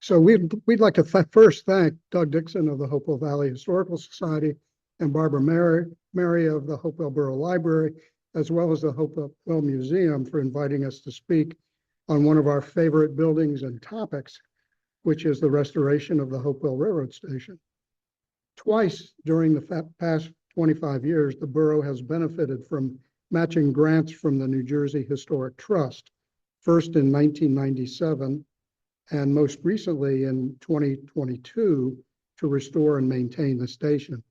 So we'd like to first thank Doug Dixon of the Hopewell Valley Historical Society and Barbara Mary of the Hopewell Borough Library, as well as the Hopewell Museum for inviting us to speak on one of our favorite buildings and topics, which is the restoration of the Hopewell Railroad Station. Twice during the past 25 years, the borough has benefited from matching grants from the New Jersey Historic Trust, first in 1997 and most recently in 2022 to restore and maintain the station.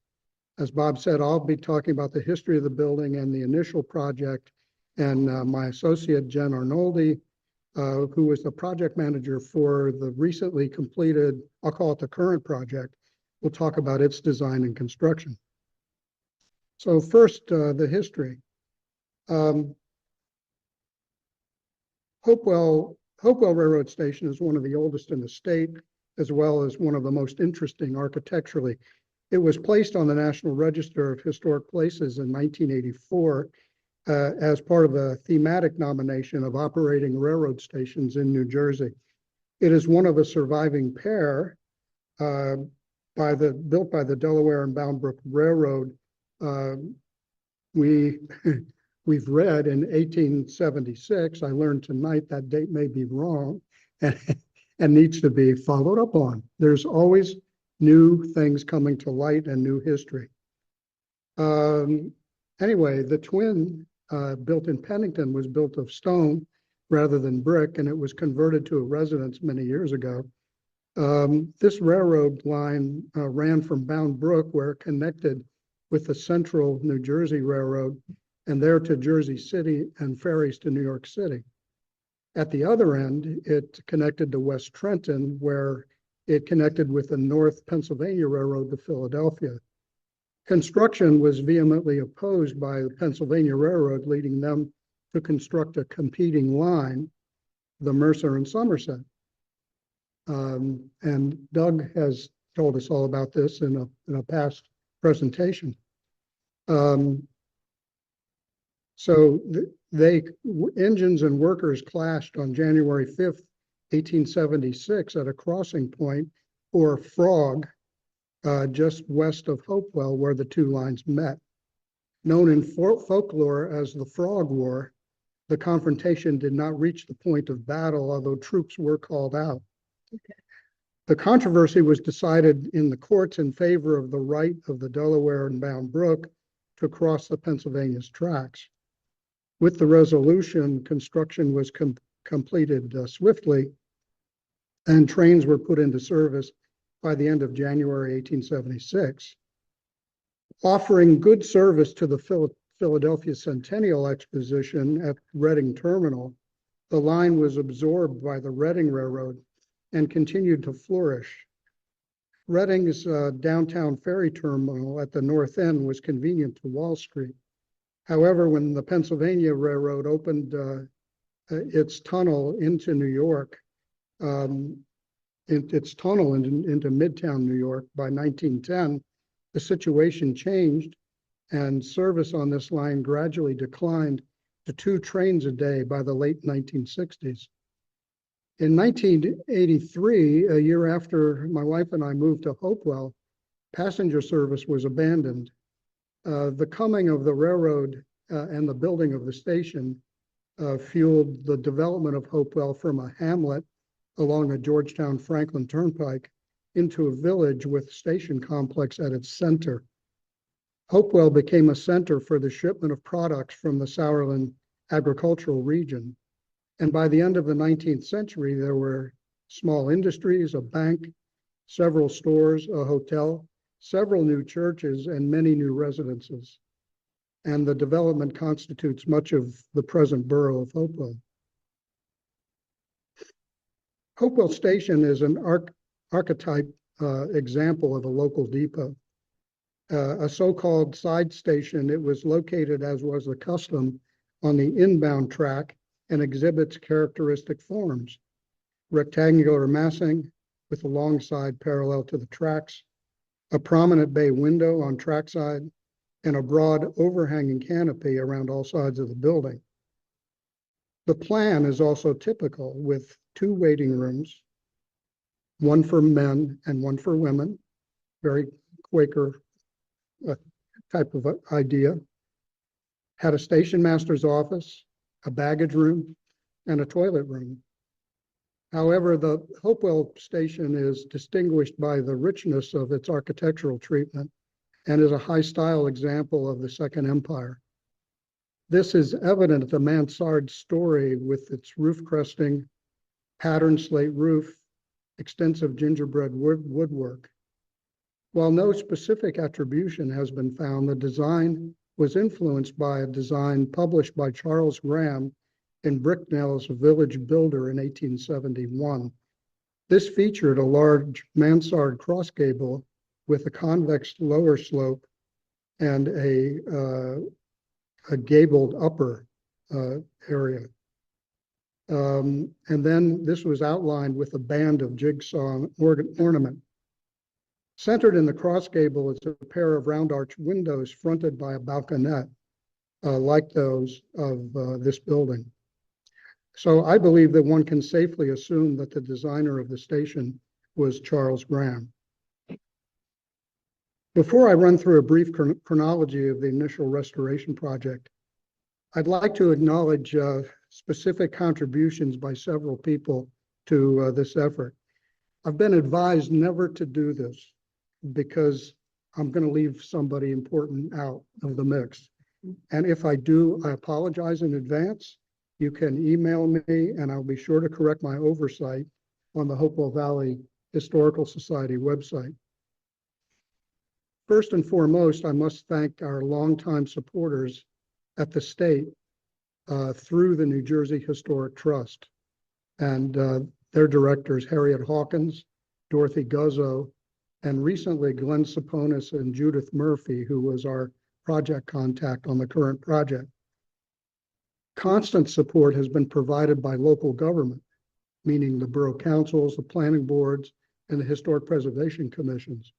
As Bob said, I'll be talking about the history of the building and the initial project, and my associate, Jen Arnoldi, who was the project manager for the recently completed, I'll call it the current project, will talk about its design and construction. So first, the history. Hopewell Railroad Station is one of the oldest in the state, as well as one of the most interesting architecturally. It was placed on the National Register of Historic Places in 1984 as part of a thematic nomination of operating railroad stations in New Jersey. It is one of a surviving pair built by the Delaware and Bound Brook Railroad. We've read in 1876. I learned tonight that date may be wrong and needs to be followed up on. There's always new things coming to light and new history. Anyway, the twin built in Pennington was built of stone rather than brick, and it was converted to a residence many years ago. This railroad line ran from Bound Brook, where it connected with the Central New Jersey Railroad, and there to Jersey City and ferries to New York City. At the other end, it connected to West Trenton, where it connected with the North Pennsylvania Railroad to Philadelphia. Construction was vehemently opposed by the Pennsylvania Railroad, leading them to construct a competing line, the Mercer and Somerset. And Doug has told us all about this in a past presentation. So engines and workers clashed on January 5th, 1876 at a crossing point, or Frog, just west of Hopewell, where the two lines met. Known in folklore as the Frog War, the confrontation did not reach the point of battle, although troops were called out. Okay. The controversy was decided in the courts in favor of the right of the Delaware and Bound Brook to cross the Pennsylvania's tracks. With the resolution, construction was completed swiftly, and trains were put into service by the end of January 1876. Offering good service to the Philadelphia Centennial Exposition at Reading Terminal, the line was absorbed by the Reading Railroad and continued to flourish. Reading's downtown ferry terminal at the north end was convenient to Wall Street. However, when the Pennsylvania Railroad opened its tunnel into New York, its tunnel into Midtown New York by 1910, the situation changed and service on this line gradually declined to 2 trains a day by the late 1960s. In 1983, a year after my wife and I moved to Hopewell, passenger service was abandoned. The coming of the railroad and the building of the station fueled the development of Hopewell from a hamlet along the Georgetown-Franklin Turnpike into a village with station complex at its center. Hopewell became a center for the shipment of products from the Sauerland agricultural region. And by the end of the 19th century, there were small industries, a bank, several stores, a hotel, several new churches, and many new residences. And the development constitutes much of the present borough of Hopewell. Hopewell Station is an archetype example of a local depot. A so-called side station, it was located, as was the custom, on the inbound track and exhibits characteristic forms: rectangular massing with a long side parallel to the tracks, a prominent bay window on trackside, and a broad overhanging canopy around all sides of the building. The plan is also typical, with 2 waiting rooms, one for men and one for women, very Quaker type of idea. Had a station master's office, a baggage room, and a toilet room. However, the Hopewell station is distinguished by the richness of its architectural treatment and is a high-style example of the Second Empire. This is evident at the mansard story with its roof cresting, patterned slate roof, extensive gingerbread woodwork. While no specific attribution has been found, the design was influenced by a design published by Charles Graham in Bricknell's Village Builder in 1871. This featured a large mansard cross gable with a convex lower slope and a gabled upper area. And then this was outlined with a band of jigsaw ornament. Centered in the cross gable is a pair of round arch windows fronted by a balconette, like those of this building. So I believe that one can safely assume that the designer of the station was Charles Graham. Before I run through a brief chronology of the initial restoration project, I'd like to acknowledge specific contributions by several people to this effort. I've been advised never to do this because I'm going to leave somebody important out of the mix. And if I do, I apologize in advance. You can email me and I'll be sure to correct my oversight on the Hopewell Valley Historical Society website. First and foremost, I must thank our longtime supporters at the state through the New Jersey Historic Trust and their directors, Harriet Hawkins, Dorothy Guzzo, and recently Glenn Saponis and Judith Murphy, who was our project contact on the current project. Constant support has been provided by local government, meaning the borough councils, the planning boards, and the historic preservation commissions.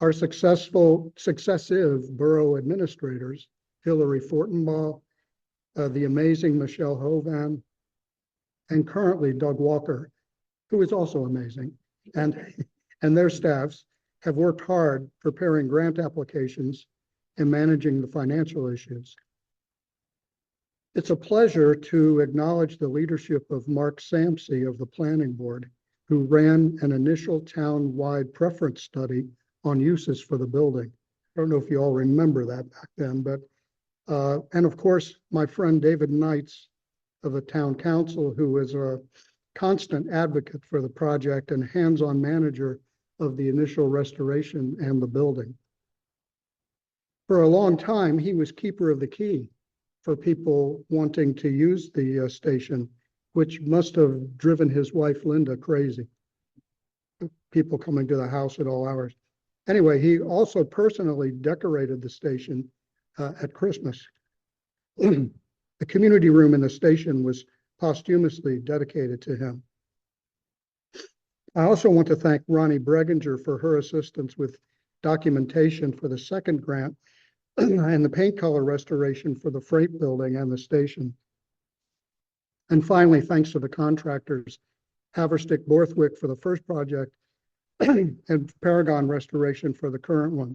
Our successive borough administrators, Hillary Fortenbaugh, the amazing Michelle Hovan, and currently Doug Walker, who is also amazing, and their staffs have worked hard preparing grant applications and managing the financial issues. It's a pleasure to acknowledge the leadership of Mark Sampsey of the Planning Board, who ran an initial town-wide preference study on uses for the building. I don't know if you all remember that back then, but, and of course, my friend David Knights of the Town Council, who is a constant advocate for the project and hands-on manager of the initial restoration and the building. For a long time, he was keeper of the key for people wanting to use the station, which must have driven his wife, Linda, crazy. People coming to the house at all hours. Anyway, he also personally decorated the station at Christmas. The community room in the station was posthumously dedicated to him. I also want to thank Ronnie Breginger for her assistance with documentation for the second grant and the paint color restoration for the freight building and the station. And finally, thanks to the contractors, Haverstick Borthwick for the first project and Paragon Restoration for the current one.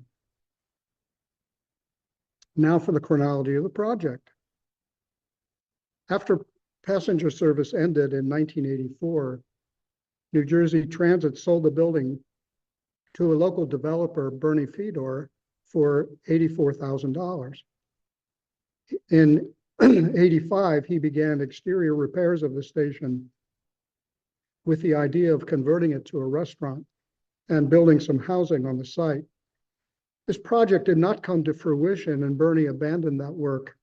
Now for the chronology of the project. After passenger service ended in 1984, New Jersey Transit sold the building to a local developer, Bernie Fedor, for $84,000. In 85, he began exterior repairs of the station with the idea of converting it to a restaurant and building some housing on the site. This project did not come to fruition, and Bernie abandoned that work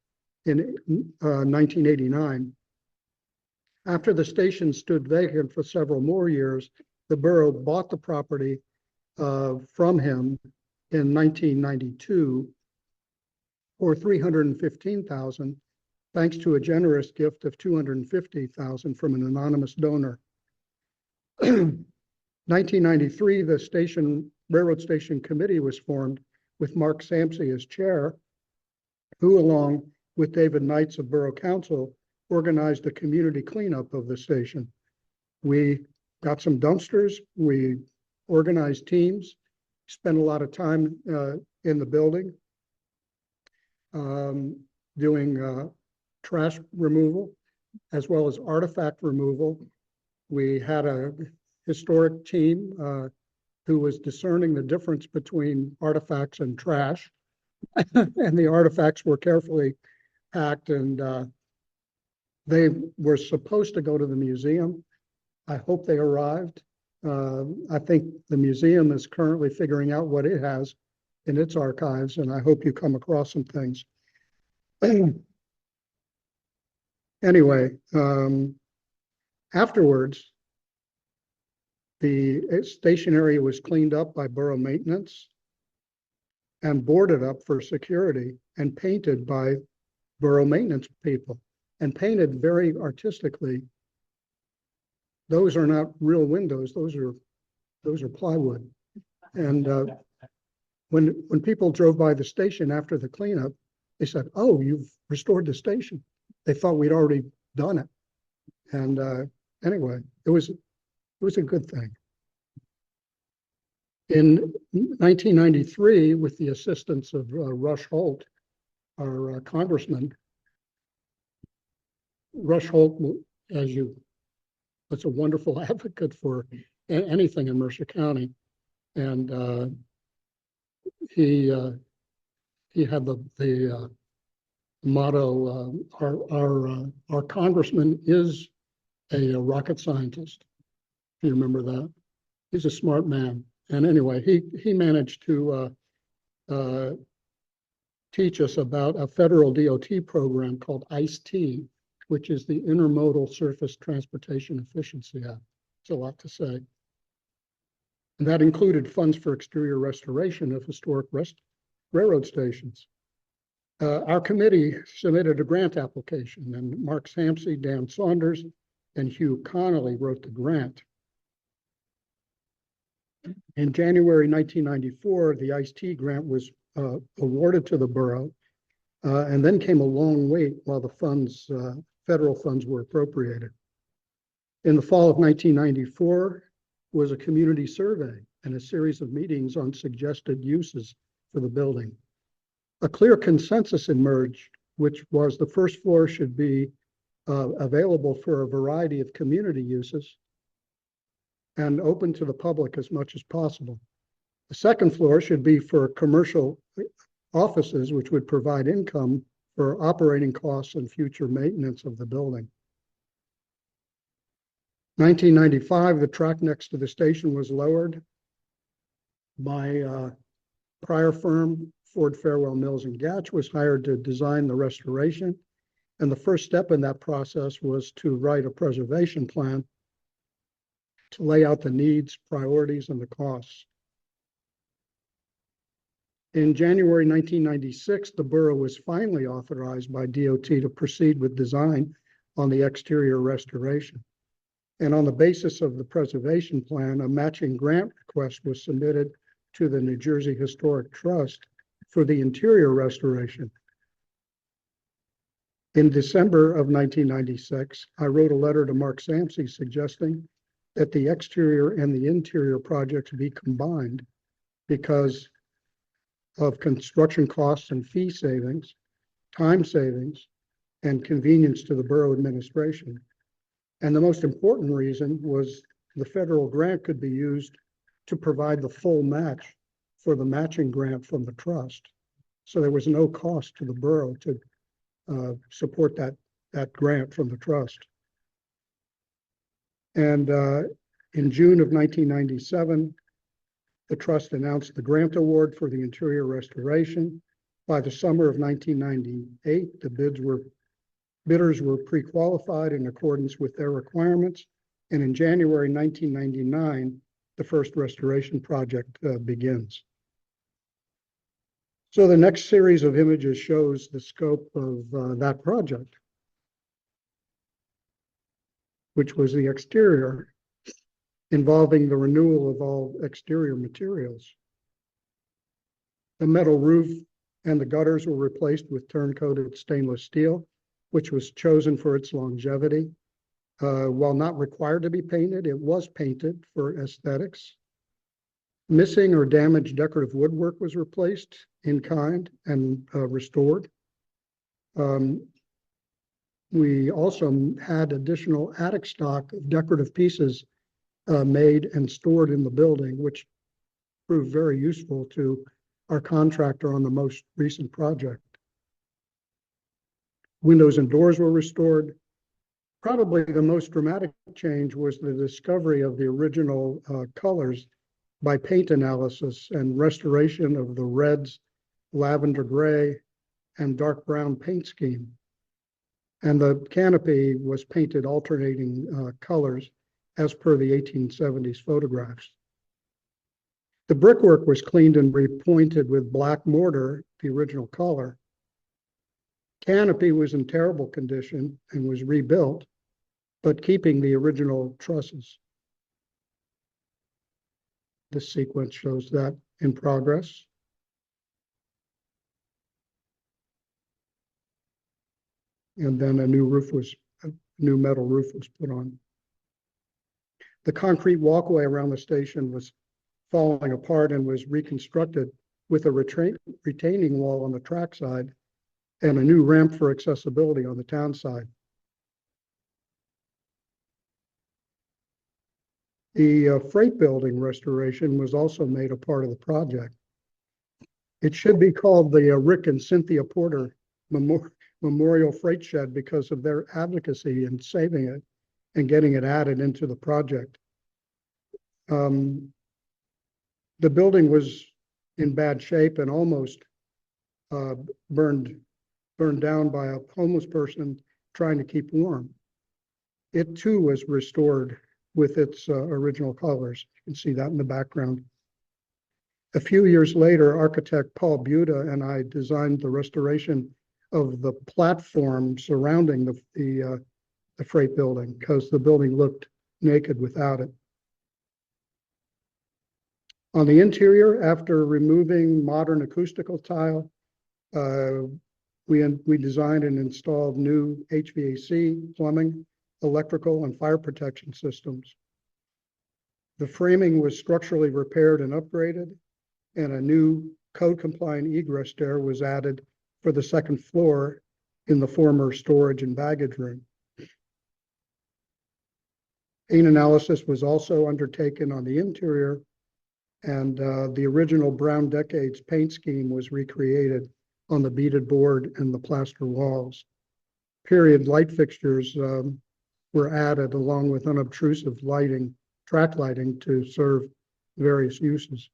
in 1989. After the station stood vacant for several more years, the borough bought the property from him in 1992 for $315,000, thanks to a generous gift of $250,000 from an anonymous donor. 1993, the Railroad Station Committee was formed with Mark Sampsey as chair, who, along with David Knights of Borough Council, organized a community cleanup of the station. We got some dumpsters. We organized teams, spent a lot of time in the building doing trash removal as well as artifact removal. We had a historic team who was discerning the difference between artifacts and trash. And the artifacts were carefully packed, and they were supposed to go to the museum. I hope they arrived. I think the museum is currently figuring out what it has in its archives, and I hope you come across some things. Anyway, afterwards, the station area was cleaned up by borough maintenance and boarded up for security and painted by borough maintenance people, and painted very artistically. Those are not real windows, those are plywood. And when people drove by the station after the cleanup, they said, "Oh, you've restored the station." They thought we'd already done it. And anyway, it was a good thing. In 1993, with the assistance of Rush Holt, our congressman, Rush Holt, was a wonderful advocate for anything in Mercer County. And he had the motto, our congressman is a rocket scientist. If you remember that. He's a smart man. And anyway, he managed to teach us about a federal DOT program called ICE-T, which is the Intermodal Surface Transportation Efficiency Act. It's a lot to say. And that included funds for exterior restoration of historic railroad stations. Our committee submitted a grant application, and Mark Sampsey, Dan Saunders, and Hugh Connolly wrote the grant. In January 1994, the ICE-T grant was awarded to the borough, and then came a long wait while the funds, federal funds, were appropriated. In the fall of 1994 was a community survey and a series of meetings on suggested uses for the building. A clear consensus emerged, which was the first floor should be available for a variety of community uses and open to the public as much as possible. The second floor should be for commercial offices, which would provide income for operating costs and future maintenance of the building. 1995, the track next to the station was lowered. My prior firm, Ford Farewell Mills and Gatch, was hired to design the restoration. And the first step in that process was to write a preservation plan to lay out the needs, priorities, and the costs. In January 1996, the borough was finally authorized by DOT to proceed with design on the exterior restoration. And on the basis of the preservation plan, a matching grant request was submitted to the New Jersey Historic Trust for the interior restoration. In December of 1996, I wrote a letter to Mark Sampsey suggesting that the exterior and the interior projects be combined because of construction costs and fee savings, time savings, and convenience to the borough administration. And the most important reason was the federal grant could be used to provide the full match for the matching grant from the trust. So there was no cost to the borough to support that grant from the trust. And in June of 1997, the trust announced the grant award for the interior restoration. By the summer of 1998, the bidders were pre-qualified in accordance with their requirements. And in January 1999, the first restoration project begins. So the next series of images shows the scope of that project, which was the exterior, involving the renewal of all exterior materials. The metal roof and the gutters were replaced with turn-coated stainless steel, which was chosen for its longevity. While not required to be painted, it was painted for aesthetics. Missing or damaged decorative woodwork was replaced in kind and restored. We also had additional attic stock of decorative pieces made and stored in the building, which proved very useful to our contractor on the most recent project. Windows and doors were restored. Probably the most dramatic change was the discovery of the original colors by paint analysis and restoration of the reds, lavender gray, and dark brown paint scheme. And the canopy was painted alternating colors as per the 1870s photographs. The brickwork was cleaned and repointed with black mortar, the original color. Canopy was in terrible condition and was rebuilt, but keeping the original trusses. This sequence shows that in progress. And then a new metal roof was put on. The concrete walkway around the station was falling apart and was reconstructed with a retaining wall on the track side and a new ramp for accessibility on the town side. The freight building restoration was also made a part of the project. It should be called the Rick and Cynthia Porter Memorial Freight Shed because of their advocacy in saving it and getting it added into the project. The building was in bad shape and almost burned down by a homeless person trying to keep warm. It too was restored with its original colors. You can see that in the background. A few years later, architect Paul Buda and I designed the restoration of the platform surrounding the freight building because the building looked naked without it. On the interior, after removing modern acoustical tile, we designed and installed new HVAC, plumbing, electrical, and fire protection systems. The framing was structurally repaired and upgraded, and a new code-compliant egress stair was added for the second floor in the former storage and baggage room. Paint analysis was also undertaken on the interior, and the original Brown Decades paint scheme was recreated on the beaded board and the plaster walls. Period light fixtures were added along with unobtrusive lighting, track lighting to serve various uses.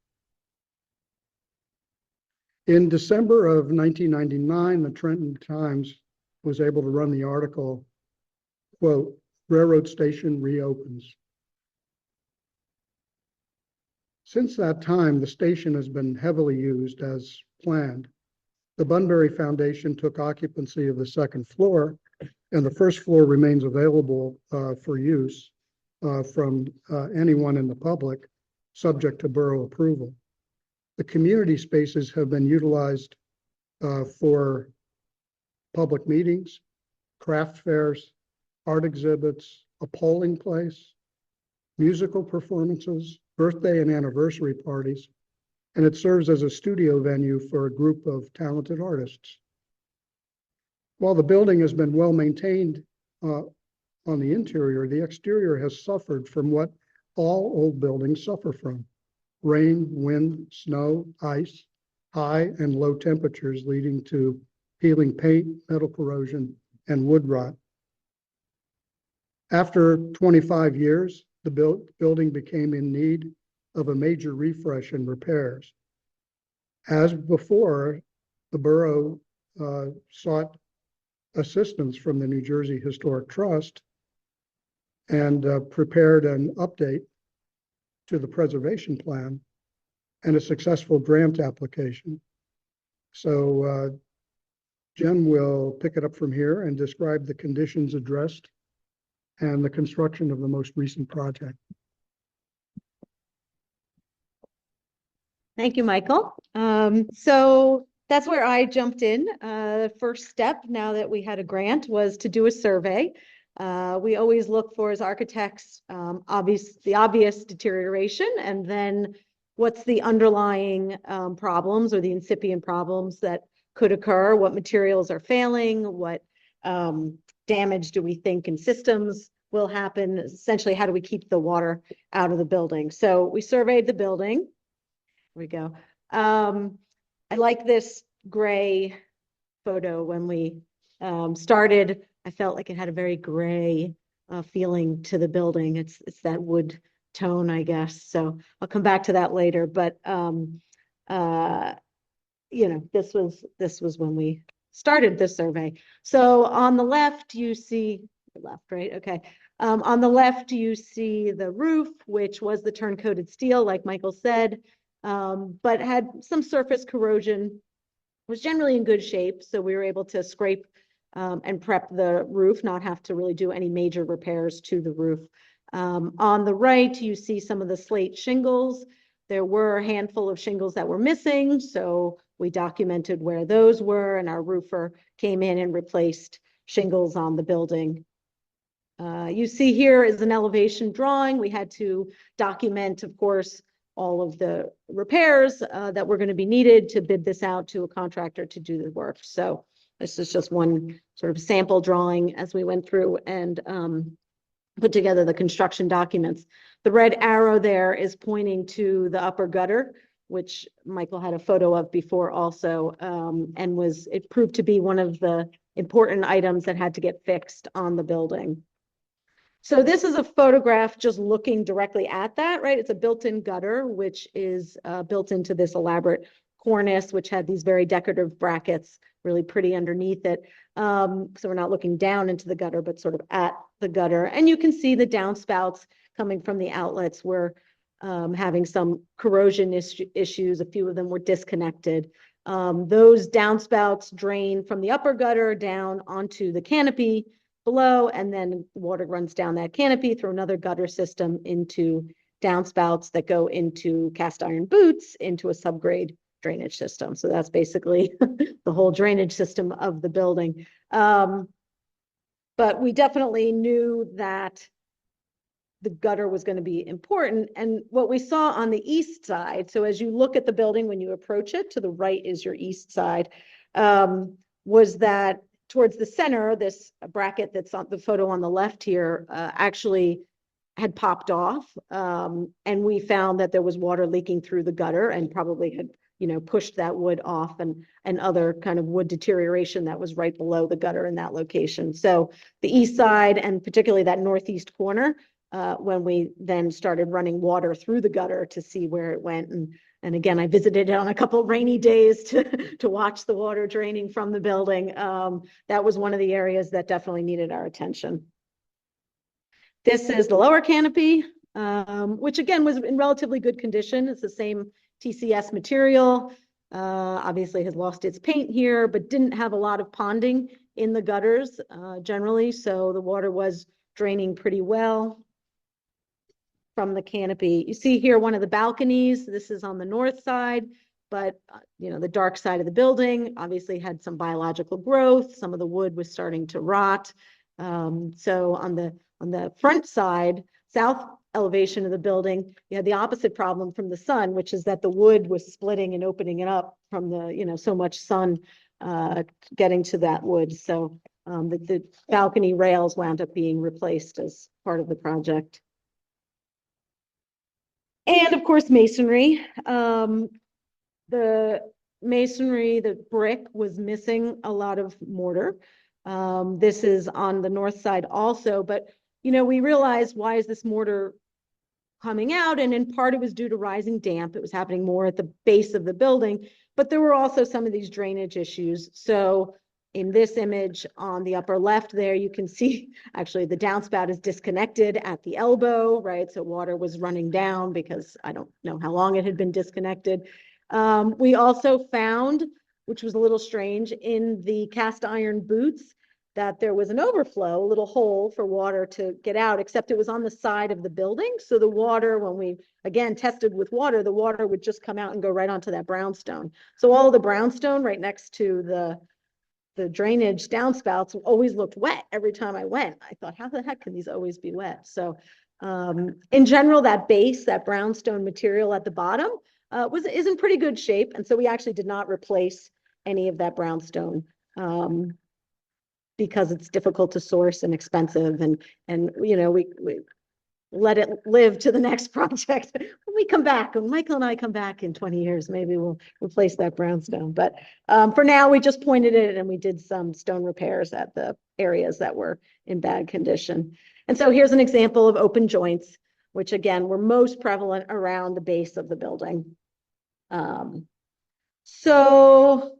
In December of 1999, the Trenton Times was able to run the article, quote, "Railroad Station Reopens." Since that time, the station has been heavily used as planned. The Bunbury Foundation took occupancy of the second floor, and the first floor remains available for use from anyone in the public, subject to borough approval. The community spaces have been utilized for public meetings, craft fairs, art exhibits, a polling place, musical performances, birthday and anniversary parties, and it serves as a studio venue for a group of talented artists. While the building has been well maintained on the interior, the exterior has suffered from what all old buildings suffer from: rain, wind, snow, ice, high and low temperatures leading to peeling paint, metal corrosion, and wood rot. After 25 years, the building became in need of a major refresh and repairs. As before, the borough sought assistance from the New Jersey Historic Trust and prepared an update to the preservation plan and a successful grant application. So Jen will pick it up from here and describe the conditions addressed and the construction of the most recent project. Thank you, Michael. So that's where I jumped in. The first step, now that we had a grant, was to do a survey We always look for, as architects, the obvious deterioration, and then what's the underlying problems or the incipient problems that could occur, what materials are failing, what damage do we think in systems will happen, essentially how do we keep the water out of the building. So we surveyed the building. Here we go. I like this gray photo. When we started, I felt like it had a very gray feeling to the building. It's that wood tone, I guess. So I'll come back to that later. But you know, this was when we started the survey. So on the left, you see left, right? Okay. On the left, you see the roof, which was the turn-coated steel, like Michael said, but had some surface corrosion. Was generally in good shape, so we were able to scrape and prep the roof, not have to really do any major repairs to the roof. On the right, you see some of the slate shingles. There were a handful of shingles that were missing, so we documented where those were, and our roofer came in and replaced shingles on the building. You see here is an elevation drawing. We had to document, of course, all of the repairs that were going to be needed to bid this out to a contractor to do the work. So this is just one sort of sample drawing as we went through and put together the construction documents. The red arrow there is pointing to the upper gutter, which Michael had a photo of before also, and it proved to be one of the important items that had to get fixed on the building. So this is a photograph just looking directly at that, right? It's a built-in gutter, which is built into this elaborate cornice, which had these very decorative brackets, really pretty underneath it. So we're not looking down into the gutter, but sort of at the gutter. And you can see the downspouts coming from the outlets were having some corrosion issues. A few of them were disconnected. Those downspouts drain from the upper gutter down onto the canopy below, and then water runs down that canopy through another gutter system into downspouts that go into cast iron boots into a subgrade drainage system. So that's basically the whole drainage system of the building. But we definitely knew that the gutter was going to be important. And what we saw on the east side, so as you look at the building, when you approach it, to the right is your east side, was that towards the center, this bracket that's on the photo on the left here actually had popped off. And we found that there was water leaking through the gutter and probably had, you know, pushed that wood off and other kind of wood deterioration that was right below the gutter in that location. So the east side, and particularly that northeast corner, when we then started running water through the gutter to see where it went. And again, I visited it on a couple of rainy days to watch the water draining from the building. That was one of the areas that definitely needed our attention. This is the lower canopy, which again was in relatively good condition. It's the same TCS material. Obviously has lost its paint here, but didn't have a lot of ponding in the gutters generally. So the water was draining pretty well from the canopy. You see here one of the balconies. This is on the north side, but you know, the dark side of the building obviously had some biological growth. Some of the wood was starting to rot. So on the front side, south elevation of the building, you had the opposite problem from the sun, which is that the wood was splitting and opening it up from the, you know, so much sun getting to that wood. So the balcony rails wound up being replaced as part of the project. And of course, masonry. The masonry, the brick was missing a lot of mortar. This is on the north side also, but you know, we realized, why is this mortar coming out? And in part it was due to rising damp. It was happening more at the base of the building, but there were also some of these drainage issues. So in this image on the upper left there, you can see actually the downspout is disconnected at the elbow, right? So water was running down because I don't know how long it had been disconnected. We also found, which was a little strange, in the cast iron boots, that there was an overflow, a little hole for water to get out, except it was on the side of the building. So the water, when we again tested with water, the water would just come out and go right onto that brownstone. So all the brownstone right next to the the drainage downspouts always looked wet every time I went. I thought, how the heck can these always be wet? So in general, that base, that brownstone material at the bottom is in pretty good shape. And so we actually did not replace any of that brownstone because it's difficult to source and expensive. And you know, we let it live to the next project. When we come back, when Michael and I come back in 20 years, maybe we'll replace that brownstone. But for now, we just pointed it and we did some stone repairs at the areas that were in bad condition. And so here's an example of open joints, which again, were most prevalent around the base of the building. So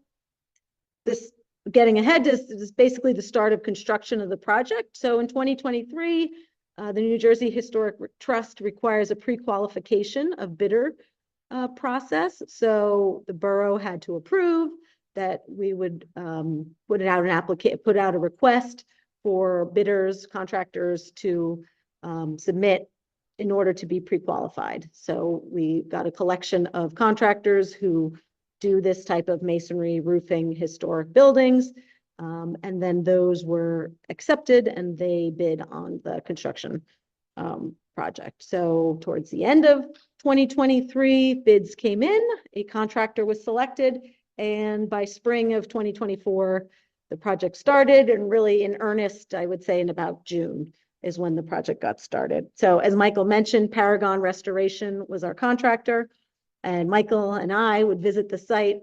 this, getting ahead, is basically the start of construction of the project. So in 2023, the New Jersey Historic Trust requires a pre-qualification of bidder process. So the borough had to approve that we would put out a request for bidders, contractors to submit in order to be pre-qualified. So we got a collection of contractors who do this type of masonry, roofing, historic buildings. And then those were accepted and they bid on the construction project. So towards the end of 2023, bids came in, a contractor was selected, and by spring of 2024, the project started, and really in earnest, I would say in about June is when the project got started. So as Michael mentioned, Paragon Restoration was our contractor. And Michael and I would visit the site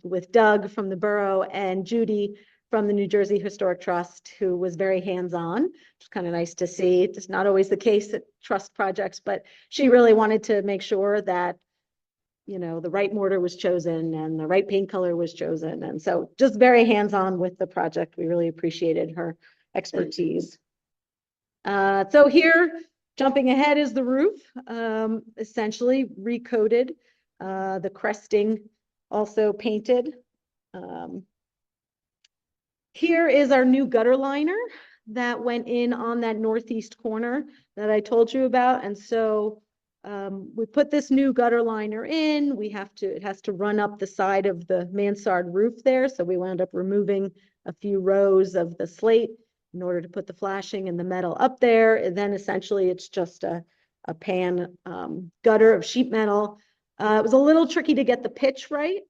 with Doug from the borough and Judy from the New Jersey Historic Trust, who was very hands-on, which is kind of nice to see. It's not always the case at trust projects, but she really wanted to make sure that, you know, the right mortar was chosen and the right paint color was chosen. And so just very hands-on with the project. We really appreciated her expertise. So here, jumping ahead, is the roof, essentially recoated, the cresting also painted. Here is our new gutter liner that went in on that northeast corner that I told you about. And so we put this new gutter liner in. It has to run up the side of the mansard roof there. So we wound up removing a few rows of the slate in order to put the flashing and the metal up there. And then essentially it's just a pan gutter of sheet metal. It was a little tricky to get the pitch right.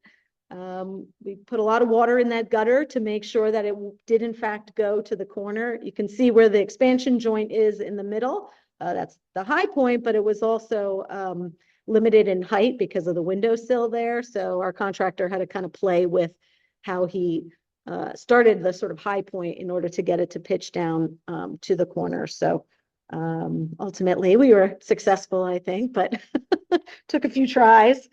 We put a lot of water in that gutter to make sure that it did in fact go to the corner. You can see where the expansion joint is in the middle. That's the high point, but it was also limited in height because of the windowsill there. So our contractor had to kind of play with how he started the sort of high point in order to get it to pitch down to the corner. So ultimately we were successful, I think, but took a few tries.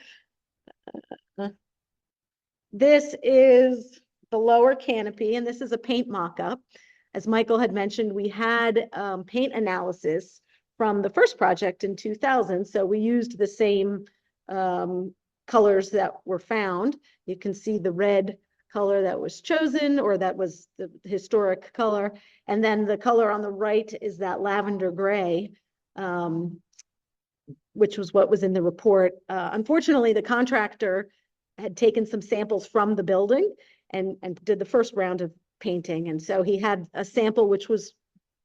This is the lower canopy, and this is a paint mock-up. As Michael had mentioned, we had paint analysis from the first project in 2000, so we used the same colors that were found. You can see the red color that was chosen, or that was the historic color, and then the color on the right is that lavender gray, which was what was in the report. Unfortunately, the contractor had taken some samples from the building and did the first round of painting. And so he had a sample which was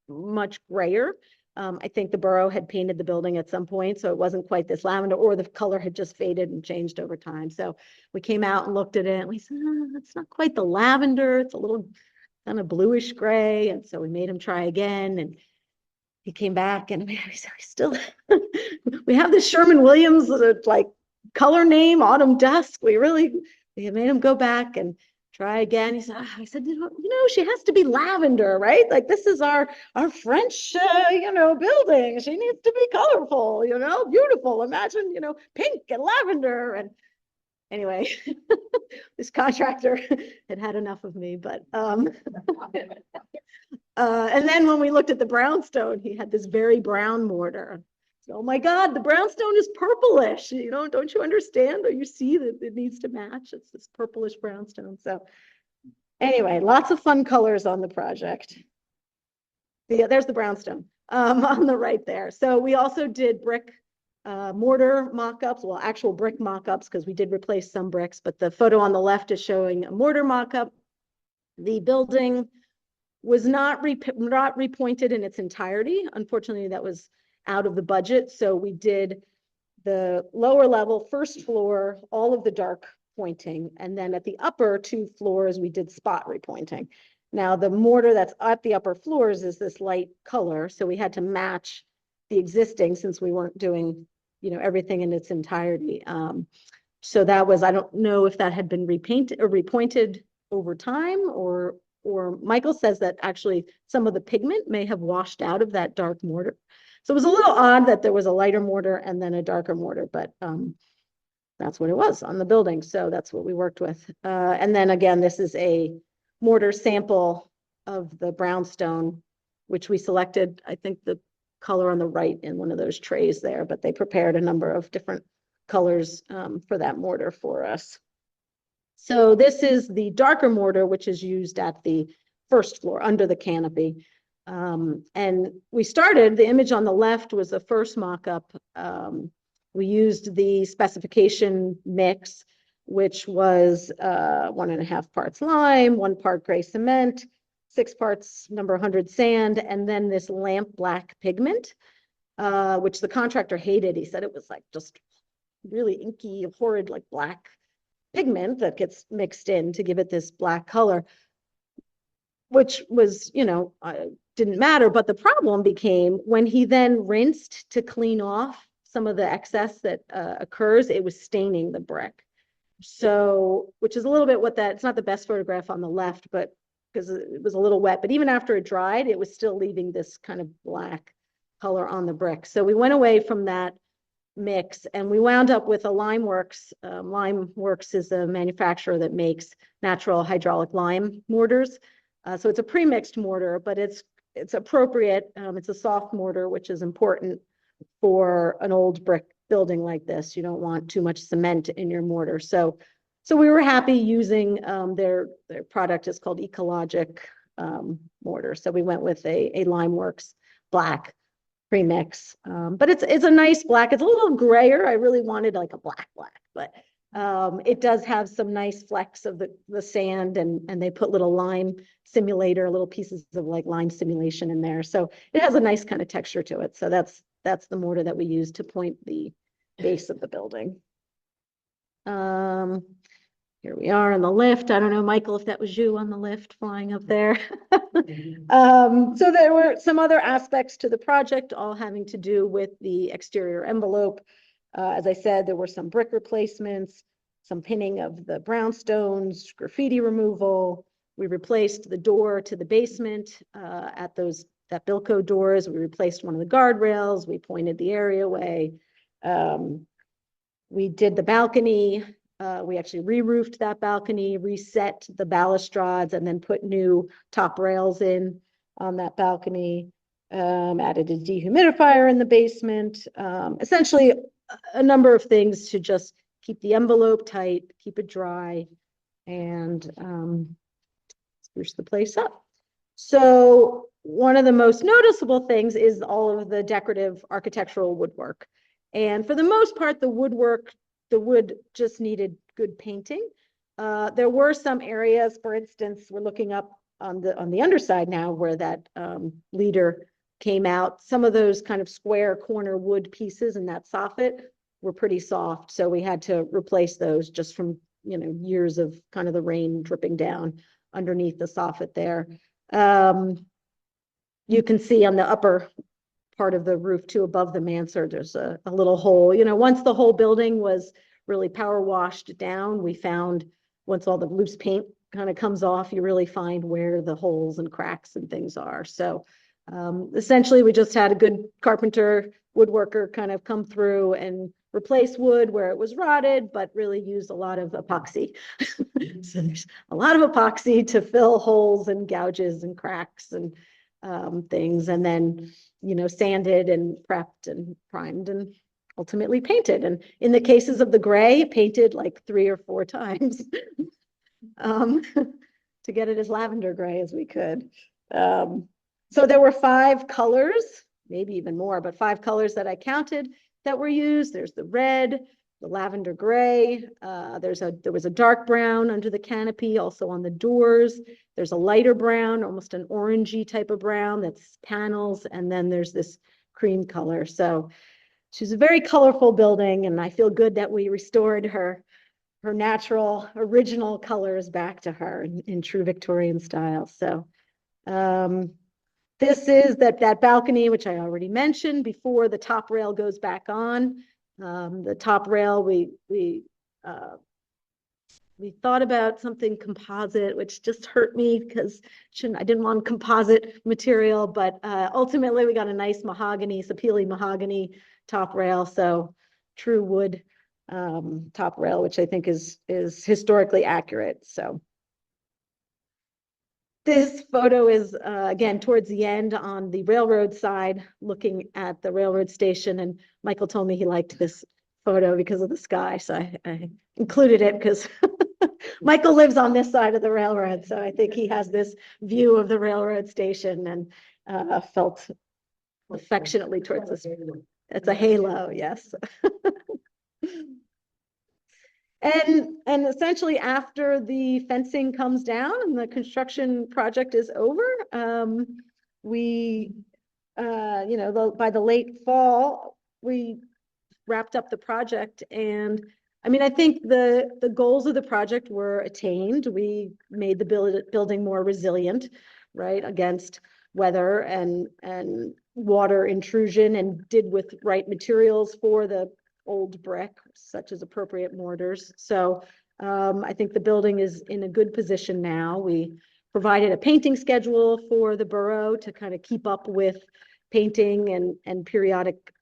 much grayer. I think the borough had painted the building at some point, so it wasn't quite this lavender, or the color had just faded and changed over time. So we came out and looked at it and we said, oh, it's not quite the lavender. It's a little kind of bluish gray. And so we made him try again, and he came back and we still, we have this Sherman-Williams like color name, Autumn Dusk. We made him go back and try again. He said, I said, you know, she has to be lavender, right? Like, this is our French, building. She needs to be colorful, beautiful. Imagine, pink and lavender. And anyway, this contractor had enough of me, but, and then when we looked at the brownstone, he had this very brown mortar. Oh my God, the brownstone is purplish. Don't you understand? Or you see that it needs to match. It's this purplish brownstone. So anyway, lots of fun colors on the project. Yeah, there's the brownstone on the right there. So we also did brick mortar mock-ups, well, actual brick mock-ups, because we did replace some bricks, but the photo on the left is showing a mortar mock-up. The building was not repointed in its entirety. Unfortunately, that was out of the budget. So we did the lower level, first floor, all of the dark pointing. And then at the upper 2 floors, we did spot repointing. Now the mortar that's at the upper floors is this light color. So we had to match the existing since we weren't doing, everything in its entirety. So that was, I don't know if that had been repainted or repointed over time, or Michael says that actually some of the pigment may have washed out of that dark mortar. So it was a little odd that there was a lighter mortar and then a darker mortar, but that's what it was on the building. So that's what we worked with. And then again, this is a mortar sample of the brownstone, which we selected, I think the color on the right in one of those trays there, but they prepared a number of different colors for that mortar for us. So this is the darker mortar, which is used at the first floor under the canopy. And we started, the image on the left was the first mock-up. We used the specification mix, which was 1.5 parts lime, 1 part gray cement, 6 parts number 100 sand, and then this lamp black pigment, which the contractor hated. He said it was like just really inky, horrid, like black pigment that gets mixed in to give it this black color, which was, didn't matter. But the problem became when he then rinsed to clean off some of the excess that occurs, it was staining the brick. So, which is a little bit what that, it's not the best photograph on the left, but because it was a little wet, but even after it dried, it was still leaving this kind of black color on the brick. So we went away from that mix and we wound up with a Limeworks. Limeworks is a manufacturer that makes natural hydraulic lime mortars. So it's a pre-mixed mortar, but it's appropriate. It's a soft mortar, which is important for an old brick building like this. You don't want too much cement in your mortar. So we were happy using their product is called Ecologic mortar. So we went with a Limeworks black premix, but it's a nice black. It's a little grayer. I really wanted like a black, but it does have some nice flecks of the sand, and they put little lime simulator, little pieces of like lime simulation in there. So it has a nice kind of texture to it. So that's the mortar that we use to point the base of the building. Here we are on the lift. I don't know, Michael, if that was you on the lift flying up there. So there were some other aspects to the project, all having to do with the exterior envelope. As I said, there were some brick replacements, some pinning of the brownstones, graffiti removal. We replaced the door to the basement at that Bilco doors. We replaced one of the guardrails. We pointed the areaway. We did the balcony. We actually re-roofed that balcony, reset the balustrades, and then put new top rails in on that balcony. Added a dehumidifier in the basement. Essentially, a number of things to just keep the envelope tight, keep it dry, and spruce the place up. So one of the most noticeable things is all of the decorative architectural woodwork. And for the most part, the wood just needed good painting. There were some areas, for instance, we're looking up on the underside now where that leader came out. Some of those kind of square corner wood pieces in that soffit were pretty soft. So we had to replace those just from, years of kind of the rain dripping down underneath the soffit there. You can see on the upper part of the roof too, above the mansard, there's a little hole. Once the whole building was really power washed down, we found once all the loose paint kind of comes off, you really find where the holes and cracks and things are. So essentially we just had a good carpenter woodworker kind of come through and replace wood where it was rotted, but really used a lot of epoxy. So there's a lot of epoxy to fill holes and gouges and cracks and things, and then sanded and prepped and primed and ultimately painted. And in the cases of the gray, painted like 3 or 4 times to get it as lavender gray as we could. So there were 5 colors, maybe even more, but 5 colors that I counted that were used. There's the red, the lavender gray. There was a dark brown under the canopy, also on the doors. There's a lighter brown, almost an orangey type of brown, that's panels, and then there's this cream color. So she's a very colorful building, and I feel good that we restored her natural original colors back to her in true Victorian style. So this is that balcony, which I already mentioned before the top rail goes back on. The top rail, we thought about something composite, which just hurt me because I didn't want composite material, but ultimately we got a nice mahogany, sapele mahogany top rail, so true wood top rail, which I think is historically accurate. So this photo is again towards the end on the railroad side, looking at the railroad station, and Michael told me he liked this photo because of the sky, so I included it because Michael lives on this side of the railroad, so I think he has this view of the railroad station and felt affectionately towards this. It's a halo, yes. And essentially after the fencing comes down and the construction project is over, by the late fall, we wrapped up the project. And I mean, I think the goals of the project were attained. We made the building more resilient, right, against weather and water intrusion, and did with right materials for the old brick, such as appropriate mortars. So I think the building is in a good position now. We provided a painting schedule for the borough to kind of keep up with painting and periodic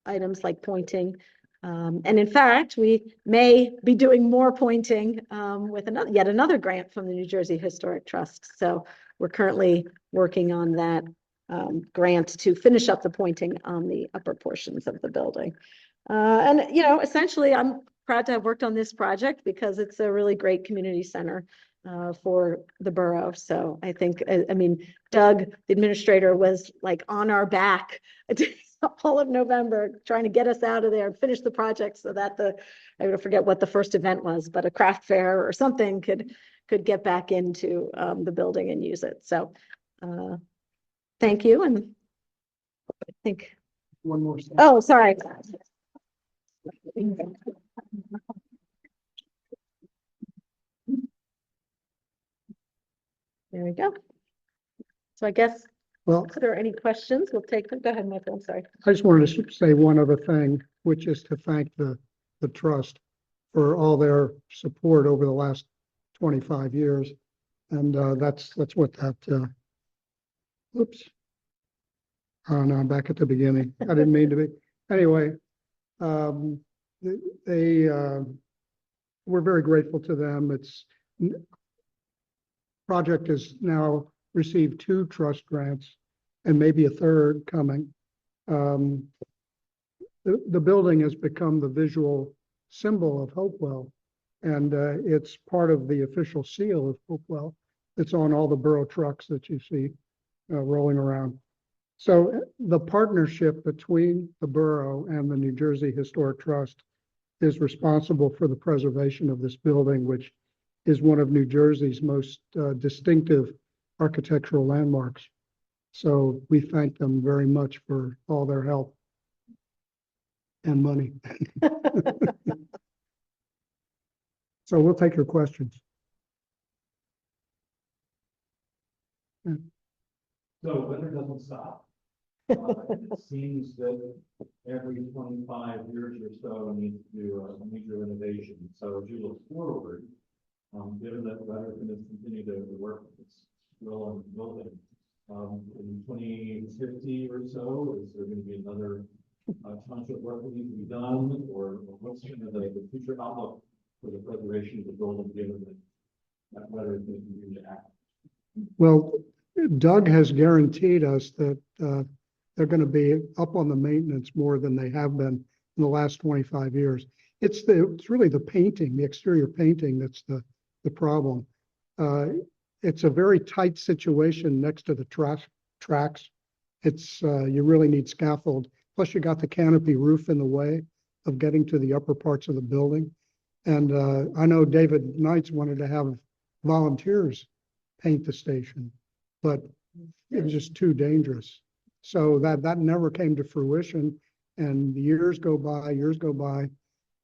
items like pointing. And in fact, we may be doing more pointing with yet another grant from the New Jersey Historic Trust. So we're currently working on that grant to finish up the pointing on the upper portions of the building. And, essentially, I'm proud to have worked on this project because it's a really great community center for the borough. So I think, Doug, the administrator, was like on our back all of November, trying to get us out of there and finish the project so that I forget what the first event was, but a craft fair or something could get back into the building and use it. So thank you. And I think one more slide. Oh, sorry. There we go. So I guess, Well, if there are any questions, we'll take them. Go ahead, Michael. I'm sorry. I just wanted to say one other thing, which is to thank the trust for all their support over the last 25 years. And that's what that, oops. Oh, no, I'm back at the beginning. I didn't mean to be. Anyway, we're very grateful to them. Project has now received 2 trust grants and maybe a third coming. The building has become the visual symbol of Hopewell, and it's part of the official seal of Hopewell. It's on all the borough trucks that you see rolling around. So the partnership between the borough and the New Jersey Historic Trust is responsible for the preservation of this building, which is one of New Jersey's most distinctive architectural landmarks. So we thank them very much for all their help and money. So we'll take your questions. So weather doesn't stop. It seems that every 25 years or so we need to do a major renovation. So as you look forward, given that weather is going to continue to work its will on the building, in 2050 or so, is there going to be another tranche of work that needs to be done, or what's kind of the future outlook for the preservation of the building, given that weather is going to continue to act? Well, Doug has guaranteed us that they're going to be up on the maintenance more than they have been in the last 25 years. It's really the painting, the exterior painting, that's the problem. It's a very tight situation next to the tracks. You really need scaffold. Plus, you got the canopy roof in the way. of getting to the upper parts of the building. And I know David Knights wanted to have volunteers paint the station, but it was just too dangerous. So that never came to fruition. And years go by,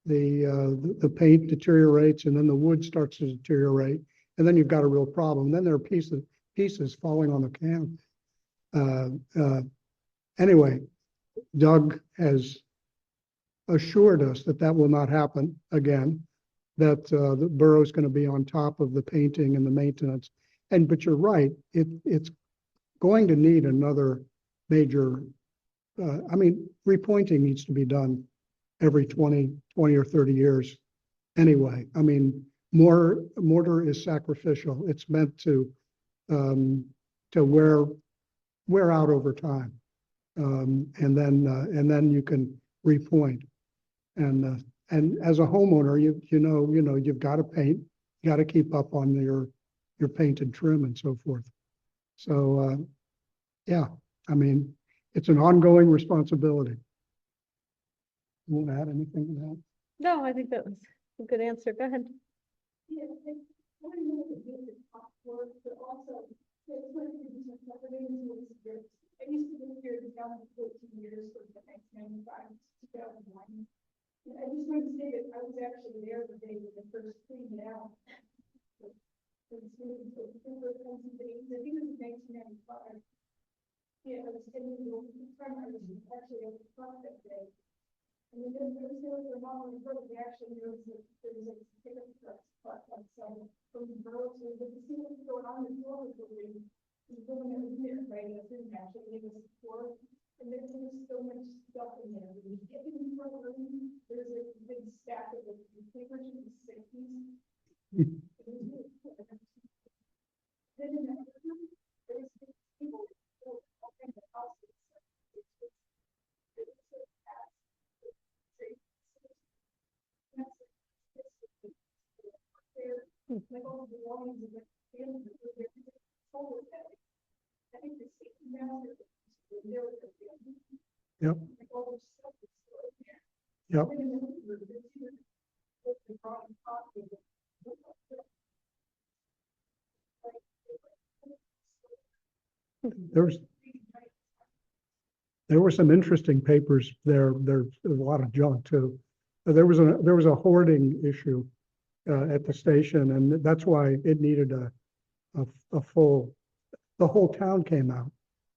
the paint deteriorates, and then the wood starts to deteriorate, and then you've got a real problem. Then there are pieces falling on the canvas. Anyway, Doug has assured us that will not happen again, that the borough is going to be on top of the painting and the maintenance. But you're right, it's going to need another major, repointing needs to be done every 20 or 30 years anyway. I mean, mortar is sacrificial. It's meant to wear out over time. And then you can repoint. And as a homeowner, you've got to paint, you got to keep up on your paint and trim and so forth. So yeah, I mean, it's an ongoing responsibility. You want to add anything to that? No, I think that was a good answer. Go ahead. Yeah, I want to know the top work, but also it's going to be some everything was good. I used to live here down for 14 years for the 1995 to 2001. And I just wanted to say that I was actually there the day when they first cleaned it out. I think it was 1995. Yeah, I was standing over the front. I was actually at the front that day. And then there was a mom and brother. Actually, there was a pickup truck parked outside from the borough. So the see what was going on in the building. The building that was there, right? It didn't actually give us support. And then there was so much stuff in there. When you get in the front room, there's a big stack of the papers in the 60s. Then in that room, there's people all kinds of houses. Like all the belongings of the family, I think the safety master was there with the family. Yep. Like all the stuff is still in there. Yep. And then the brought coffee. There were some interesting papers there. There's a lot of junk too. There was a hoarding issue at the station, and that's why it needed a full. The whole town came out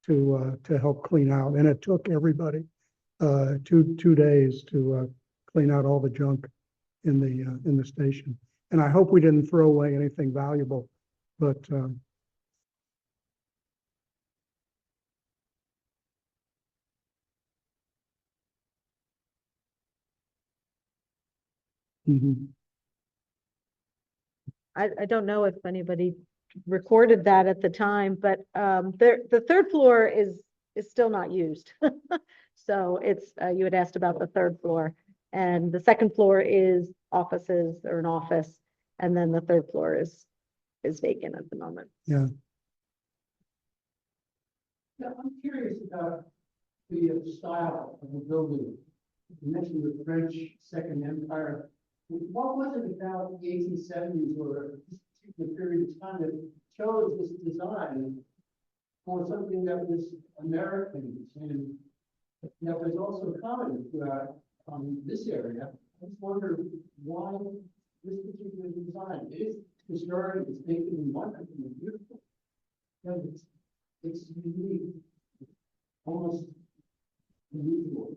to help clean out, and it took everybody 2 days to clean out all the junk in the station. And I hope we didn't throw away anything valuable, but mhm. I don't know if anybody recorded that at the time, but the third floor is still not used. So it's you had asked about the third floor, and the second floor is offices or an office, and then the third floor is vacant at the moment. Yeah. Yeah, I'm curious about the style of the building. You mentioned the French Second Empire. What was it about the 1870s or this particular period of time that chose this design for something that was American and that was also common throughout this area? I just wonder why this particular design. It is historic, it's making and wonderful and beautiful. But it's unique, almost unusual.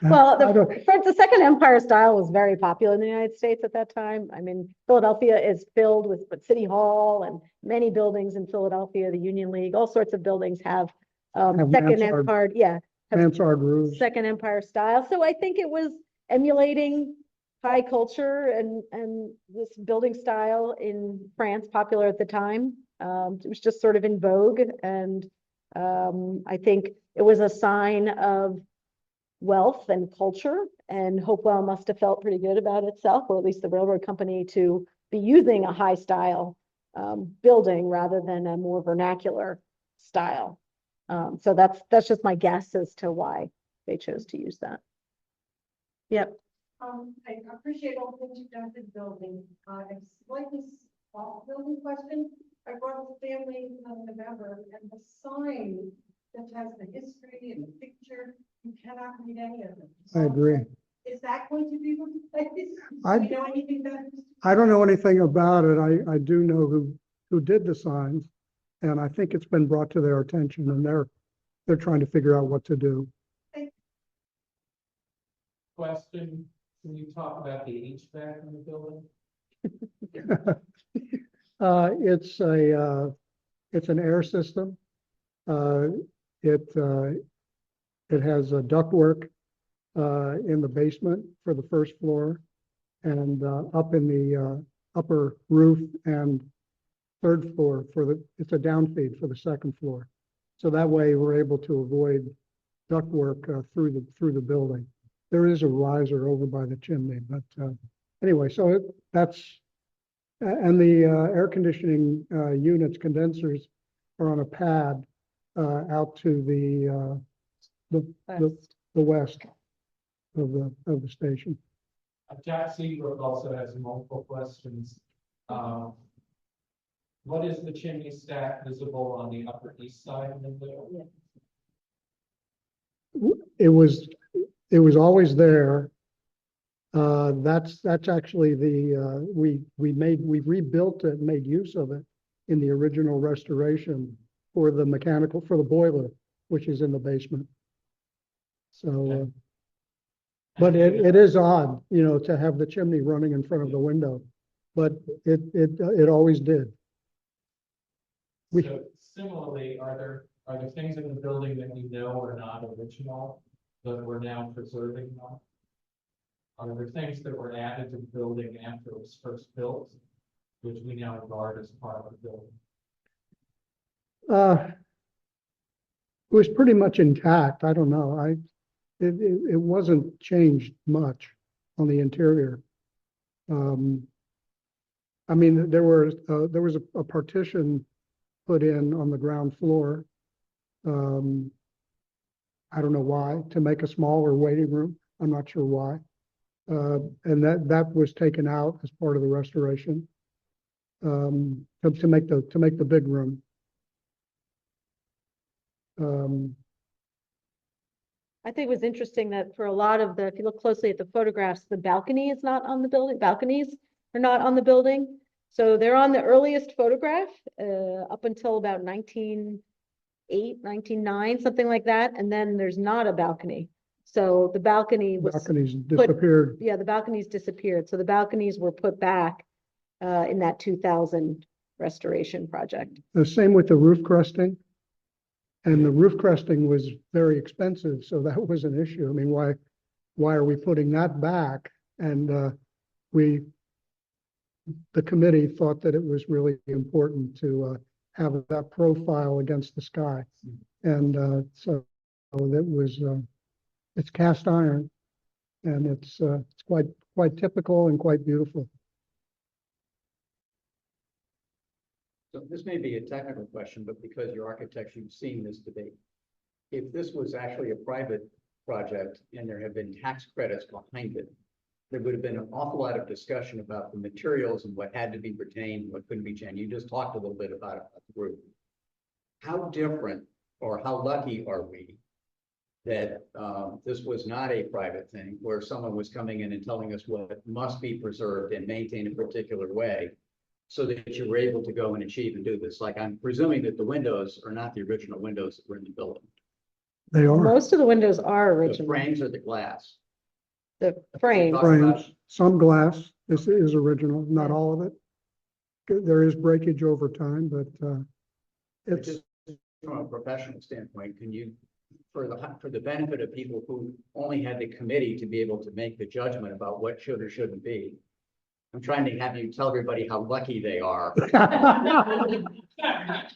Well, I don't- the Second Empire style was very popular in the United States at that time. I mean, Philadelphia is filled with City Hall and many buildings in Philadelphia, the Union League, all sorts of buildings have Second mansard- Empire, yeah, have Mansard roofs. Second Empire style. So I think it was emulating high culture and this building style in France, popular at the time. It was just sort of in vogue, and I think it was a sign of wealth and culture, and Hopewell must have felt pretty good about itself, or at least the railroad company, to be using a high style building rather than a more vernacular style. So that's just my guess as to why they chose to use that. Yep. I appreciate all the things you've done for the building. It's slightly off building question. I brought the family in November and the sign that has the history and the picture, you cannot read any of it. I agree. Is that going to be replaced? I- Do you know anything about it? I don't know anything about it. I do know who did the signs. And I think it's been brought to their attention and they're trying to figure out what to do. Question, can you talk about the HVAC in the building? It's an air system. It has a ductwork in the basement for the first floor and up in the upper roof and third floor it's a downfeed for the second floor. So that way we're able to avoid ductwork through the building. There is a riser over by the chimney, but anyway, so that's, and the air conditioning units, condensers are on a pad out to the west of the station. Jack Seabrook also has multiple questions. What is the chimney stack visible on the upper east side of the building? It was always there. That's actually we rebuilt it, made use of it in the original restoration for the boiler, which is in the basement. So, but it is odd, to have the chimney running in front of the window, but it always did. So similarly, are there things in the building that you know are not original that we're now preserving them? Are there things that were added to the building after it was first built, which we now regard as part of the building? It was pretty much intact. I don't know. It wasn't changed much on the interior. I mean, there was a partition put in on the ground floor. I don't know why, to make a smaller waiting room. I'm not sure why. And that was taken out as part of the restoration to make the big room. I think it was interesting that for a lot of if you look closely at the photographs, the balcony is not on the building. Balconies are not on the building. So they're on the earliest photograph up until about 1908, 1909, something like that. And then there's not a balcony. So the balcony was Balconies disappeared. the balconies disappeared. So the balconies were put back in that 2000 restoration project. The same with the roof cresting. And the roof cresting was very expensive, so that was an issue. I mean, why are we putting that back? And the committee thought that it was really important to have that profile against the sky. And so that was, it's cast iron, and it's quite typical and quite beautiful. So this may be a technical question, but because you're architects, you've seen this debate. If this was actually a private project and there have been tax credits behind it, there would have been an awful lot of discussion about the materials and what had to be retained, what couldn't be changed. You just talked a little bit about it at the group. How different or how lucky are we that this was not a private thing where someone was coming in and telling us what must be preserved and maintained a particular way, so that you were able to go and achieve and do this? Like, I'm presuming that the windows are not the original windows that were in the building. They are Most of the windows are The original. frames or the glass? The frames. frames, some glass. This is original, not all of it. There is breakage over time, but it's, Just from a professional standpoint, can you, for the benefit of people who only had the committee to be able to make the judgment about what should or shouldn't be, I'm trying to have you tell everybody how lucky they are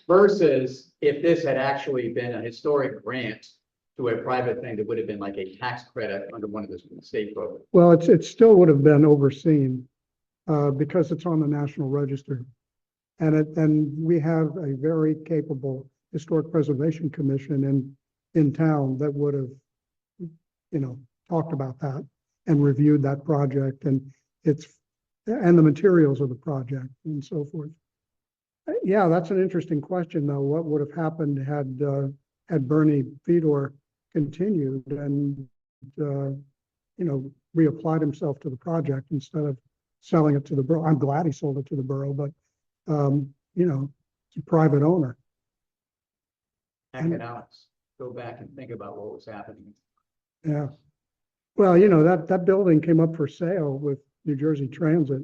versus if this had actually been a historic grant to a private thing that would have been like a tax credit under one of the state programs. well, it still would have been overseen because it's on the National Register. And we have a very capable Historic Preservation Commission in town that would have talked about that and reviewed that project and and the materials of the project and so forth. Yeah, that's an interesting question, though. What would have happened had Bernie Fedor continued and, reapplied himself to the project instead of selling it to the borough? I'm glad he sold it to the borough, but, it's a private owner. Economics, go back and think about what was happening. Yeah. Well, that building came up for sale with New Jersey Transit.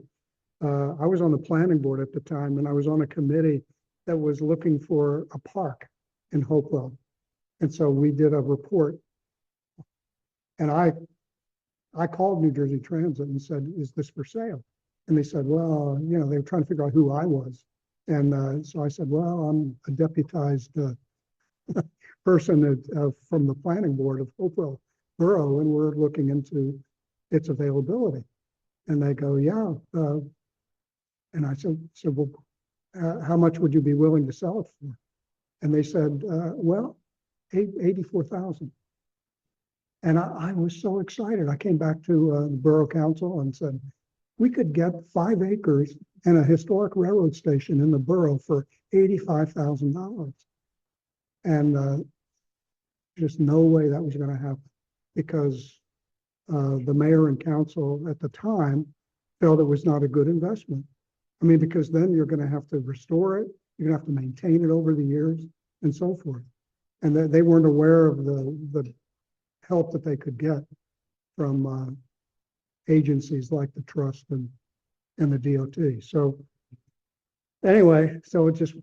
I was on the planning board at the time, and I was on a committee that was looking for a park in Hopewell. And so we did a report. And I called New Jersey Transit and said, is this for sale? And they said, well, they were trying to figure out who I was. And so I said, well, I'm a deputized person from the planning board of Hopewell Borough, and we're looking into its availability. And they go, yeah. And I said, well, how much would you be willing to sell it for? And they said, well, $84,000. And I was so excited. I came back to the Borough Council and said, we could get 5 acres and a historic railroad station in the borough for $85,000. And just no way that was going to happen, because the mayor and council at the time felt it was not a good investment. I mean, because then you're going to have to restore it, you're going to have to maintain it over the years and so forth. And they weren't aware of the help that they could get from agencies like the trust and the DOT. So anyway, so it just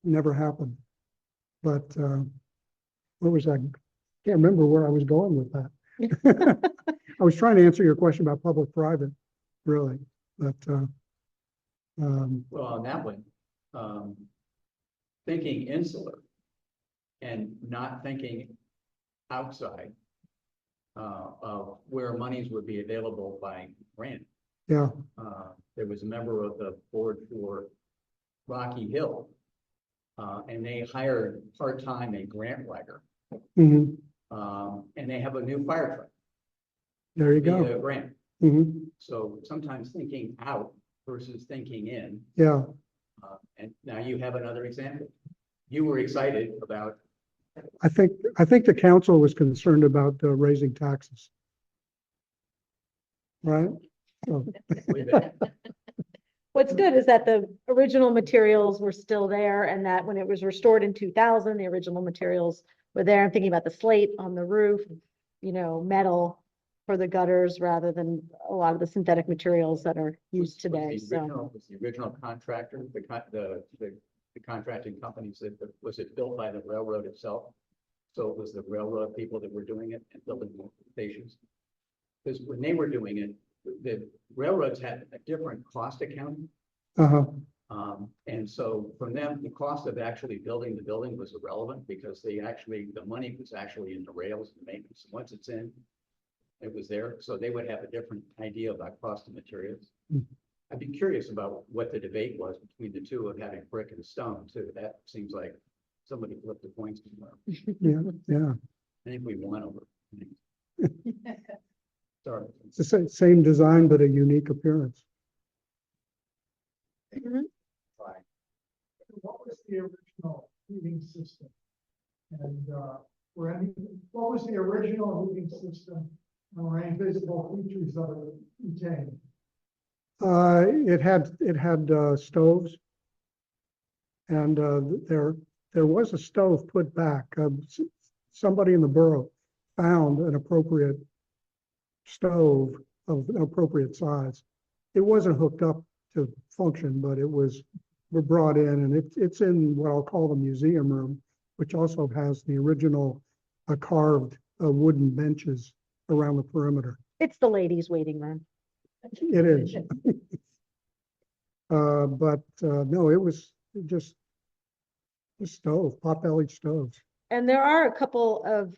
never happened. But where was I? Can't remember where I was going with that. I was trying to answer your question about public-private, really, but Well, on that one, thinking insular and not thinking outside of where monies would be available by grant. yeah, There was a member of the board for Rocky Hill, and they hired part-time a grant writer, mhm, and they have a new fire truck there you via go. grant. Mhm, So sometimes thinking out versus thinking in. yeah, And now you have another example. You were excited about, I think the council was concerned about raising taxes. Right? So, What's good is that the original materials were still there, and that when it was restored in 2000, the original materials were there. I'm thinking about the slate on the roof, metal for the gutters rather than a lot of the synthetic materials that are used today. was the original contractor, the contracting companies that, was it built by the railroad itself? So it was the railroad people that were doing it and building the stations? Because when they were doing it, the railroads had a different cost accounting. uh-huh, And so from them, the cost of actually building the building was irrelevant, because the money was actually in the rails and maintenance. Once it's in, it was there. So they would have a different idea about cost of materials. Mm. I'd be curious about what the debate was between the two of having brick and stone too. That seems like somebody flipped the coins somewhere. yeah. I think we won over. Sorry. It's the same design, but a unique appearance. Fine. What was the original heating system? And what was the original heating system? And were any visible features of it retained? It had stoves, and there was a stove put back. Somebody in the borough found an appropriate stove of an appropriate size. It wasn't hooked up to function, but it was brought in, and it's in what I'll call the museum room, which also has the original carved wooden benches around the perimeter. It's the ladies' waiting room. It is. But no, it was just a stove, pot-bellied stoves. And there are a couple of,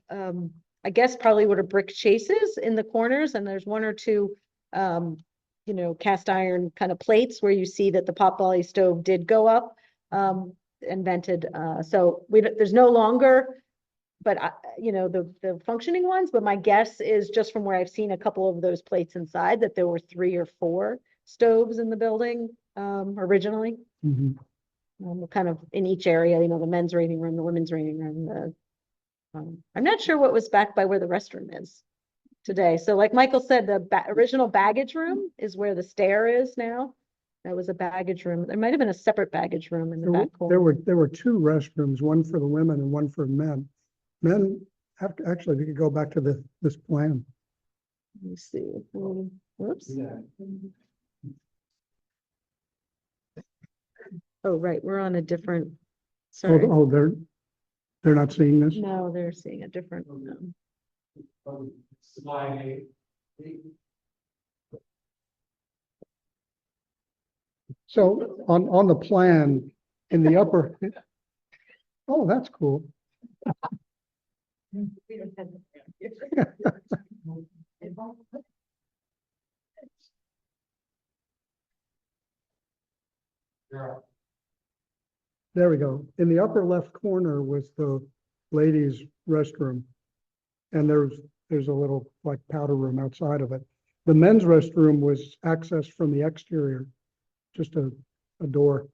I guess probably what are brick chases in the corners, and there's one or two, cast iron kind of plates where you see that the potbelly stove did go up, and vented. So there's no longer but you know, the functioning ones, but my guess is just from where I've seen a couple of those plates inside, that there were 3 or 4 stoves in the building, originally. Mhm. Kind of in each area, you know, the men's reading room, the women's reading room, I'm not sure what was back by where the restroom is today. So like Michael said, the original baggage room is where the stair is now. That was a baggage room. There might have been a separate baggage room in the back corner. There were 2 restrooms, one for the women and one for men. Men have to, actually, we could go back to this plan. Let me see. Whoops. Yeah. Oh, right, we're on a different, Oh, sorry. oh, they're not seeing this? No, they're seeing a different, Slide 8. So on the plan, in the upper, oh, that's cool. There we go. In the upper left corner was the ladies' restroom. And there's a little like powder room outside of it. The men's restroom was accessed from the exterior, just a door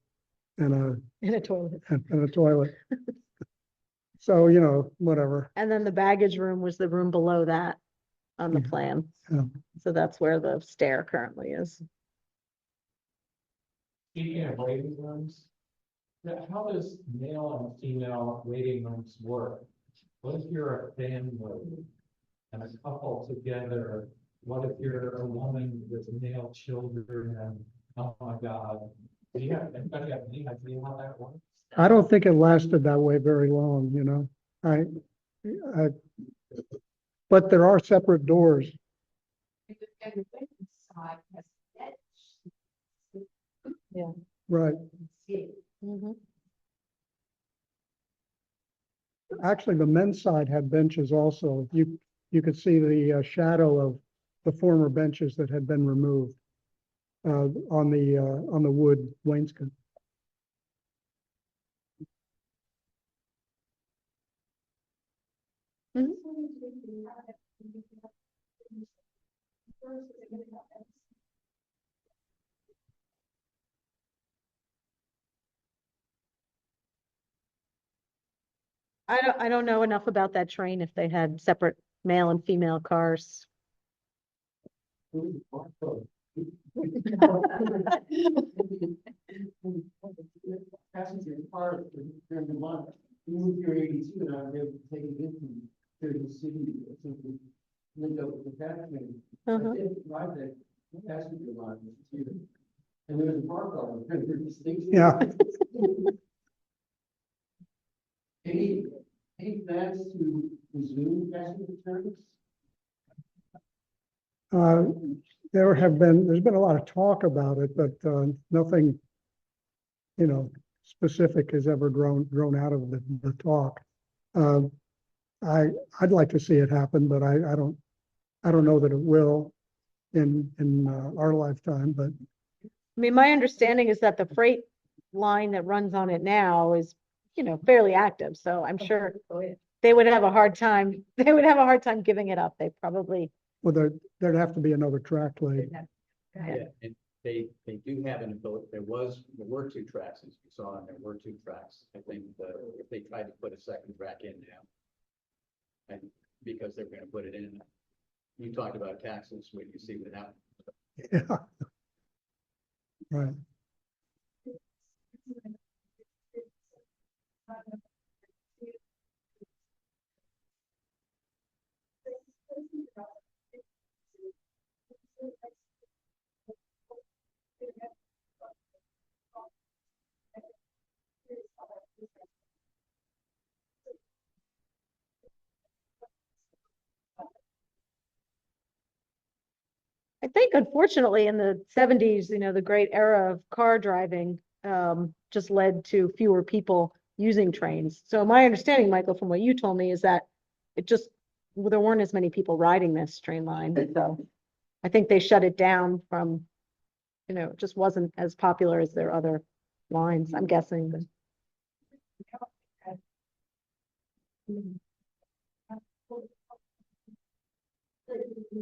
and in a toilet. a toilet. So, you know, whatever. And then the baggage room was the room below that on the Yeah. plan. Yeah. So that's where the stair currently is. Speaking of waiting rooms, how does male and female waiting rooms work? What if you're a family and a couple together? What if you're a woman with male children and, oh my God? Do you have, anybody have any idea how that works? I don't think it lasted that way very long, you know. I but there are separate doors. Yeah. Right. Mhm. Actually, the men's side had benches also. You could see the shadow of the former benches that had been removed on the wood wainscot. I don't know enough about that train if they had separate male and female cars. Passenger car during the month, you move your 82 and I was able to take it into the city or something. Linked up with the fast train. Uh-huh. I did ride that passenger line, which is here. And there was a park on it, very distinction. Yeah. Any plans to resume passenger service? There's been a lot of talk about it, but nothing, you know, specific has ever grown out of the talk. I'd like to see it happen, but I don't know that it will in our lifetime, but I mean, my understanding is that the freight line that runs on it now is, you know, fairly active, so I'm sure they would have a hard time, giving it up. They probably. well, there'd have to be another track laid. Yeah, and they do have an ability, there were 2 tracks, as you saw, and there were 2 tracks. I think if they tried to put a second track in now, and because they're gonna put it in, you talked about taxes, what you see what happens. Yeah. Right. I think unfortunately in the 70s, you know, the great era of car driving just led to fewer people using trains. So my understanding, Michael, from what you told me, is that there weren't as many people riding this train line. So I think they shut it down from, you know, it just wasn't as popular as their other lines, I'm guessing.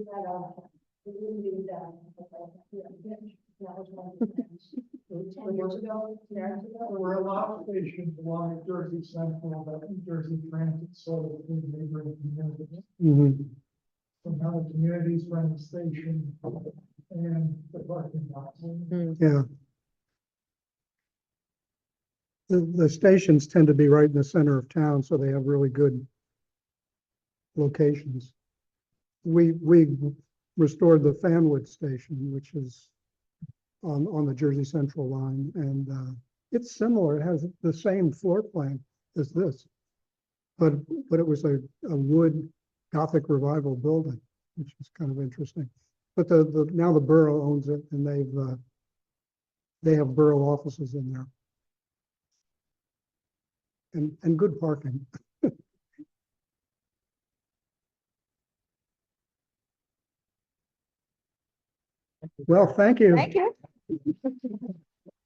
that all. It wouldn't be done. That was one of the things. 10 years ago, 10 years ago. There were a lot of stations along Jersey Central that New Jersey Transit sold to neighboring communities. Mhm. So now the communities run the station and the parking lots. Yeah. The stations tend to be right in the center of town, so they have really good locations. We restored the Fanwood station, which is on the Jersey Central line, and it's similar. It has the same floor plan as this, but it was a wood Gothic revival building, which is kind of interesting. But now the borough owns it, and they have borough offices in there. And good parking. Well, thank you. Thank you.